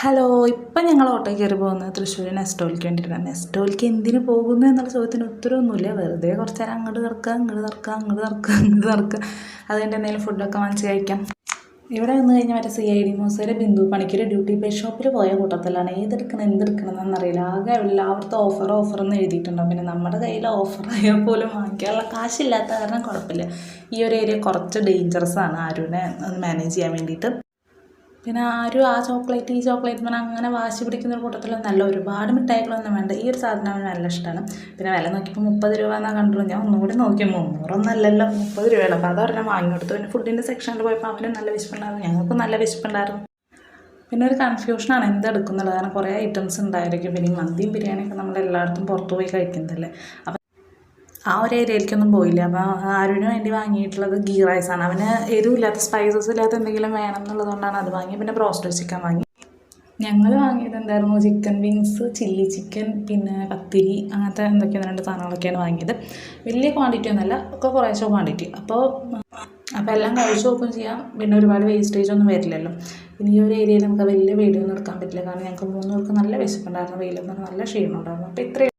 Hello, ഇപ്പം ഞങ്ങൾ auto കയറി പോകുന്നത് തൃശ്ശൂർ നെസ്റ്റോയിലേക്ക് വേണ്ടിയിട്ടാണ്. നെസ്റ്റോയിലേക്ക് എന്തിന് പോകുന്നു എന്നുള്ള ചോദ്യത്തിന് ഉത്തരവൊന്നുമില്ല. വെറുതെ കുറച്ച് നേരം അങ്ങോട്ട് നടക്കുക, ഇങ്ങോട്ട് നടക്കുക, അങ്ങോട്ട് നടക്കുക, ഇങ്ങോട്ട് നടക്കുക. അതുകൊണ്ട് എന്തെങ്കിലും ഫുഡൊക്കെ വാങ്ങിച്ച് കഴിക്കാം. ഇവിടെ വന്നു കഴിഞ്ഞാൽ മറ്റേ CID മൂസയിലെ ബിന്ദു പണിക്കർ ഡ്യൂട്ടി പേ ഷോപ്പിൽ പോയ കൂട്ടത്തിലാണ്. ഏതെടുക്കണം എന്തെടുക്കണം എന്നറിയില്ല. ആകെ എല്ലായിടത്തും ഓഫർ എന്ന് എഴുതിയിട്ടുണ്ടാവും. പിന്നെ നമ്മുടെ കയ്യിൽ ഓഫറായാൽ പോലും വാങ്ങിക്കാനുള്ള കാശില്ലാത്ത കാരണം കുഴപ്പമില്ല. ഈ ഒരു ഏരിയ കുറച്ച് ഡേഞ്ചറസ് ആണ് ആരുവിനെ മാനേജ് ചെയ്യാൻ വേണ്ടിയിട്ട്. പിന്നെ ആരും ആ ചോക്ലേറ്റ് ഈ ചോക്ലേറ്റ് എന്ന് പറഞ്ഞാൽ അങ്ങനെ വാശി പിടിക്കുന്ന ഒരു കൂട്ടത്തിലൊന്നല്ല. ഒരുപാട് മിഠായികളൊന്നും വേണ്ട. ഈ ഒരു സാധനം അവന് നല്ല ഇഷ്ടമാണ്. പിന്നെ വില നോക്കിയപ്പോൾ 30 രൂപ എന്നാണ് കണ്ടുള്ളൂ. ഞാൻ ഒന്നുകൂടി നോക്കി 300 30 രൂപയാണ്. അപ്പോൾ അതൊരെണ്ണം വാങ്ങി കൊടുത്തു. പിന്നെ ഫുഡിൻ്റെ സെക്ഷനിൽ പോയപ്പോൾ അവനും നല്ല വിശപ്പുണ്ടായിരുന്നു, ഞങ്ങൾക്കും നല്ല വിശപ്പുണ്ടായിരുന്നു. പിന്നെ ഒരു കൺഫ്യൂഷനാണ് എന്തെടുക്കുന്നുള്ളത്. കാരണം കുറേ ഐറ്റംസ് ഉണ്ടായിരിക്കും. പിന്നെ ഈ മന്തിയും ബിരിയാണിയൊക്കെ നമ്മൾ എല്ലായിടത്തും പുറത്ത് പോയി കഴിക്കുന്നതല്ലേ. അപ്പം ആ ഒരു ഏരിയയിലേക്കൊന്നും പോയില്ല. അപ്പോൾ ആരുവിന് വേണ്ടി വാങ്ങിയിട്ടുള്ളത് ഗീ റൈസാണ്. അവന് എരിവില്ലാത്ത സ്പൈസസ് ഇല്ലാത്ത എന്തെങ്കിലും വേണം എന്നുള്ളതുകൊണ്ടാണ് അത് വാങ്ങി. പിന്നെ ബ്രോസ്റ്റഡ് ചിക്കൻ വാങ്ങി. ഞങ്ങൾ വാങ്ങിയത് എന്തായിരുന്നു, ചിക്കൻ വിങ്സ്, ചില്ലി ചിക്കൻ, പിന്നെ പത്തിരി, അങ്ങനത്തെ എന്തൊക്കെയാണ് 2 സാധനങ്ങളൊക്കെയാണ് വാങ്ങിയത്. വലിയ ക്വാണ്ടിറ്റി ഒന്നുമല്ല, ഒക്കെ കുറേശ്ശെ ക്വാണ്ടിറ്റി. അപ്പോൾ എല്ലാം കഴിച്ച് നോക്കുകയും ചെയ്യാം. പിന്നെ ഒരുപാട് വേസ്റ്റേജ് ഒന്നും വരില്ലല്ലോ. പിന്നെ ഈ ഒരു ഏരിയയിൽ നമുക്ക് വലിയ വീഡിയോ ഒന്നും എടുക്കാൻ പറ്റില്ല. കാരണം ഞങ്ങൾക്ക് 3 പേർക്ക് നല്ല വിശപ്പുണ്ടായിരുന്നു. വെയിലെന്ന് പറഞ്ഞാൽ നല്ല ക്ഷീണം ഉണ്ടായിരുന്നു. അപ്പോൾ ഇത്രയും